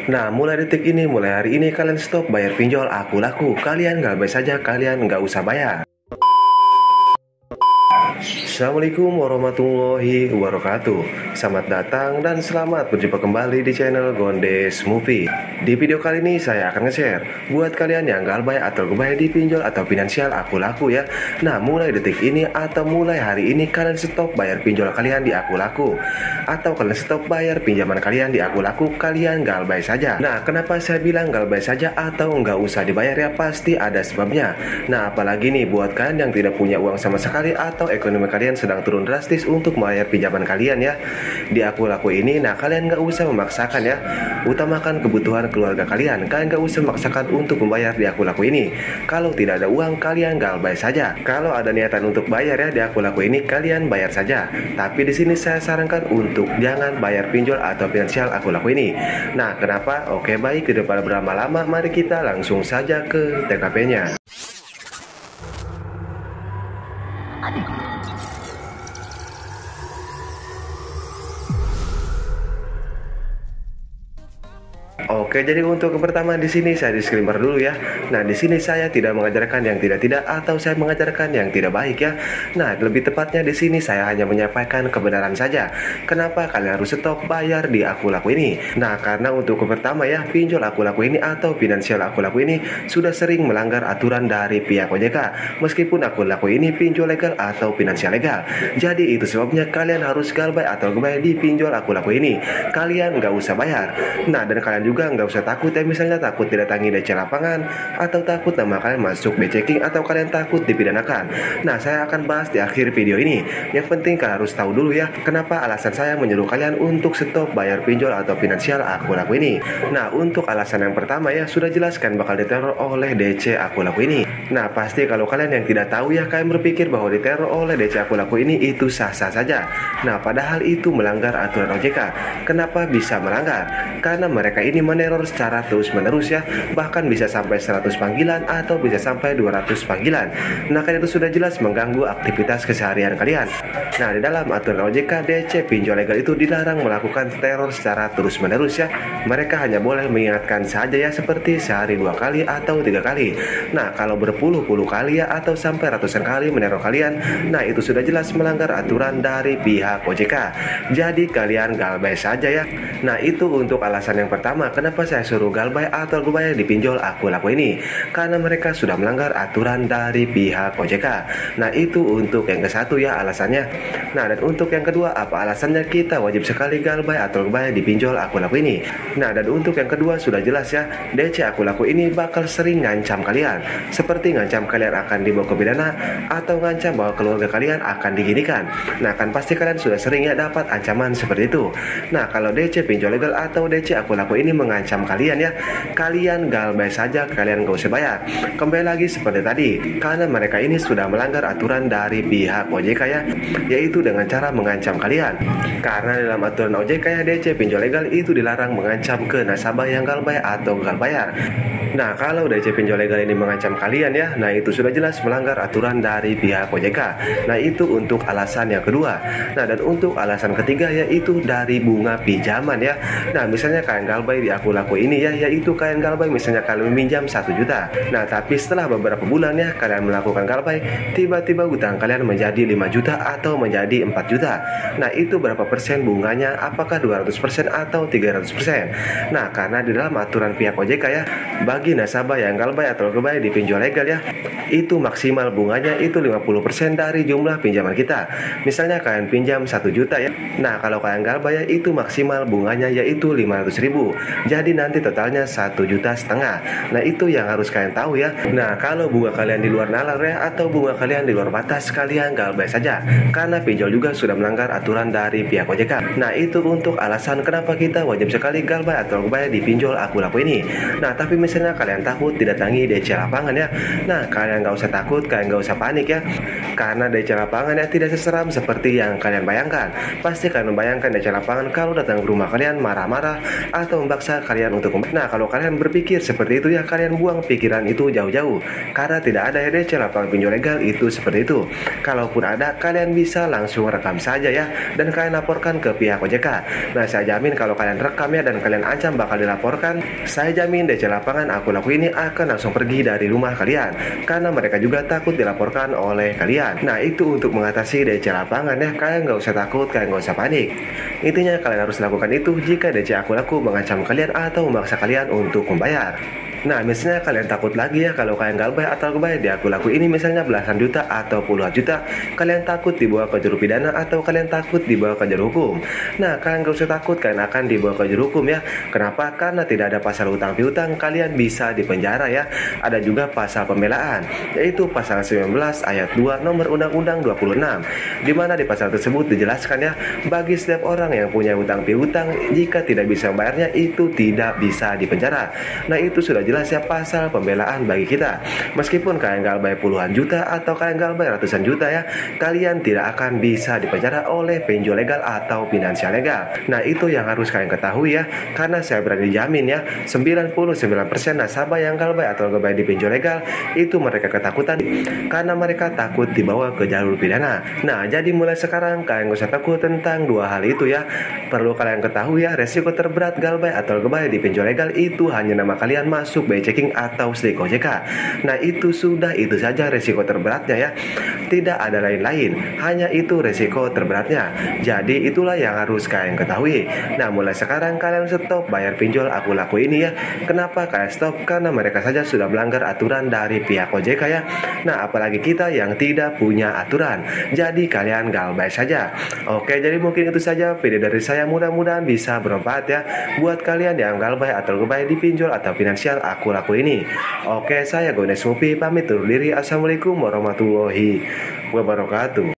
Nah, mulai detik ini, mulai hari ini kalian stop bayar pinjol aku laku. Kalian nggak bayar saja, kalian nggak usah bayar. Assalamualaikum warahmatullahi wabarakatuh. Selamat datang dan selamat berjumpa kembali di channel Gondes Movie. Di video kali ini saya akan nge-share buat kalian yang galbay atau gebay di pinjol atau finansial aku laku ya. Nah, mulai detik ini atau mulai hari ini kalian stop bayar pinjol kalian di aku laku, atau kalian stop bayar pinjaman kalian di aku laku, kalian galbay saja. Nah, kenapa saya bilang galbay saja atau nggak usah dibayar ya? Pasti ada sebabnya. Nah, apalagi nih buat kalian yang tidak punya uang sama sekali atau ekonomi kalian sedang turun drastis untuk membayar pinjaman kalian ya di aku laku ini. Nah, kalian nggak usah memaksakan ya, utamakan kebutuhan keluarga kalian. Kalian nggak usah memaksakan untuk membayar di aku laku ini. Kalau tidak ada uang, kalian galbay saja. Kalau ada niatan untuk bayar ya di aku laku ini, kalian bayar saja. Tapi di sini saya sarankan untuk jangan bayar pinjol atau finansial aku laku ini. Nah, kenapa? Oke, baik, daripada berlama-lama, mari kita langsung saja ke TKP-nya. Oke, jadi untuk yang pertama di sini saya disclaimer dulu ya. Nah, di sini saya tidak mengajarkan yang tidak atau saya mengajarkan yang tidak baik ya. Nah, lebih tepatnya di sini saya hanya menyampaikan kebenaran saja. Kenapa kalian harus stop bayar di aku laku ini? Nah, karena untuk yang pertama ya, pinjol aku laku ini atau finansial aku laku ini sudah sering melanggar aturan dari pihak OJK. Meskipun aku laku ini pinjol legal atau finansial legal. Jadi itu sebabnya kalian harus galbay atau gebay di pinjol aku laku ini. Kalian nggak usah bayar. Nah, dan kalian juga nggak usah takut ya, misalnya takut didatangi DC lapangan, atau takut nama kalian masuk B-checking, atau kalian takut dipidanakan. Nah, saya akan bahas di akhir video ini. Yang penting kalian harus tahu dulu ya, kenapa alasan saya menyuruh kalian untuk stop bayar pinjol atau finansial aku laku ini. Nah, untuk alasan yang pertama ya, sudah jelaskan bakal diteror oleh DC aku laku ini. Nah, pasti kalau kalian yang tidak tahu ya, kalian berpikir bahwa diteror oleh DC aku laku ini itu sah-sah saja. Nah, padahal itu melanggar aturan OJK. Kenapa bisa melanggar? Karena mereka ini meneror secara terus-menerus ya, bahkan bisa sampai 100 panggilan atau bisa sampai 200 panggilan. Nah, kan itu sudah jelas mengganggu aktivitas keseharian kalian. Nah, di dalam aturan OJK, DC pinjol legal itu dilarang melakukan teror secara terus-menerus ya. Mereka hanya boleh mengingatkan saja ya, seperti sehari 2 kali atau 3 kali. Nah, kalau berpuluh-puluh kali ya atau sampai ratusan kali meneror kalian, nah itu sudah jelas melanggar aturan dari pihak OJK. Jadi kalian galbay saja ya. Nah, itu untuk alasan yang pertama kenapa saya suruh galbay atau gebay di pinjol aku laku ini, karena mereka sudah melanggar aturan dari pihak OJK. Nah, itu untuk yang ke satu ya alasannya. Nah, dan untuk yang kedua, apa alasannya kita wajib sekali galbay atau gebay di pinjol aku laku ini? Nah, dan untuk yang kedua sudah jelas ya, DC aku laku ini bakal sering ngancam kalian, seperti ngancam kalian akan dibawa ke pidana atau ngancam bahwa keluarga kalian akan diginikan. Nah, kan pasti kalian sudah sering ya dapat ancaman seperti itu. Nah, kalau DC pinjol legal atau DC aku laku ini mengancam kalian ya, kalian galbay saja, kalian gak usah bayar. Kembali lagi seperti tadi, karena mereka ini sudah melanggar aturan dari pihak OJK ya, yaitu dengan cara mengancam kalian. Karena dalam aturan OJK ya, DC pinjol legal itu dilarang mengancam ke nasabah yang galbay atau gagal bayar. Nah, kalau DC pinjol legal ini mengancam kalian ya, nah itu sudah jelas melanggar aturan dari pihak OJK. Nah, itu untuk alasan yang kedua. Nah, dan untuk alasan ketiga yaitu dari bunga pinjaman ya. Nah, misalnya kalian galbay di aku laku ini ya, yaitu kalian galbay misalnya kalian meminjam 1 juta. Nah, tapi setelah beberapa bulan ya kalian melakukan galbay, tiba-tiba utang kalian menjadi 5 juta atau menjadi 4 juta. Nah, itu berapa persen bunganya? Apakah 200% atau 300%? Nah, karena di dalam aturan pihak OJK ya, bagi nasabah yang galbay atau gebay di pinjol legal ya, itu maksimal bunganya itu 50% dari jumlah pinjaman kita. Misalnya kalian pinjam 1 juta ya. Nah, kalau kalian galbay ya, itu maksimal bunganya yaitu 500.000. Jadi nanti totalnya 1,5 juta. Nah, itu yang harus kalian tahu ya. Nah, kalau bunga kalian di luar nalar ya, atau bunga kalian di luar batas, kalian galbay saja. Karena pinjol juga sudah melanggar aturan dari pihak OJK. Nah, itu untuk alasan kenapa kita wajib sekali galbay atau gebay di pinjol aku laku ini. Nah, tapi misalnya kalian takut didatangi DC lapangan ya, nah kalian nggak usah takut, kalian nggak usah panik ya, karena DC lapangan ya tidak seseram seperti yang kalian bayangkan. Pasti kalian membayangkan DC lapangan kalau datang ke rumah kalian marah-marah atau memaksa kalian untuk membayar. Nah, kalau kalian berpikir seperti itu ya, kalian buang pikiran itu jauh-jauh. Karena tidak ada DC lapangan pinjol legal itu seperti itu. Kalaupun ada, kalian bisa langsung rekam saja ya, dan kalian laporkan ke pihak OJK. Nah, saya jamin kalau kalian rekam ya dan kalian ancam bakal dilaporkan, saya jamin DC lapangan aku laku ini akan langsung pergi dari rumah kalian. Karena mereka juga takut dilaporkan oleh kalian. Nah, itu untuk mengatasi DC lapangan ya. Kalian nggak usah takut, kalian nggak usah panik. Intinya kalian harus lakukan itu jika DC aku laku mengancam kalian atau memaksa kalian untuk membayar. Nah, misalnya kalian takut lagi ya kalau kalian galbay atau gebay di aku laku ini misalnya belasan juta atau puluhan juta, kalian takut dibawa ke juru pidana atau kalian takut dibawa ke jalur hukum. Nah, kalian gak usah takut, kalian akan dibawa ke jalur hukum ya. Kenapa? Karena tidak ada pasal utang piutang, kalian bisa dipenjara ya. Ada juga pasal pembelaan, yaitu pasal 19 ayat 2 nomor Undang-Undang 26, di mana di pasal tersebut dijelaskan ya, bagi setiap orang yang punya utang piutang, jika tidak bisa membayarnya itu tidak bisa dipenjara. Nah, itu sudah jelas ya pasal pembelaan bagi kita. Meskipun kalian galbay puluhan juta atau kalian galbay ratusan juta ya, kalian tidak akan bisa dipenjara oleh pinjol legal atau finansial legal. Nah, itu yang harus kalian ketahui ya, karena saya berani jamin ya, 99% nasabah yang galbay atau gebay di pinjol legal itu mereka ketakutan karena mereka takut dibawa ke jalur pidana. Nah, jadi mulai sekarang kalian gak usah takut tentang dua hal itu ya. Perlu kalian ketahui ya, resiko terberat galbay atau gebay di pinjol legal itu hanya nama kalian masuk by checking atau slik OJK. Nah, itu sudah, itu saja resiko terberatnya ya. Tidak ada lain-lain, hanya itu resiko terberatnya. Jadi itulah yang harus kalian ketahui. Nah, mulai sekarang kalian stop bayar pinjol aku laku ini ya. Kenapa kalian stop? Karena mereka saja sudah melanggar aturan dari pihak OJK ya. Nah, apalagi kita yang tidak punya aturan. Jadi kalian galbay saja. Oke, jadi mungkin itu saja video dari saya, mudah-mudahan bisa bermanfaat ya buat kalian yang galbay atau gebay di pinjol atau finansial aku laku ini. Oke, saya Gones Mupi pamit undur diri. Assalamualaikum warahmatullahi wabarakatuh.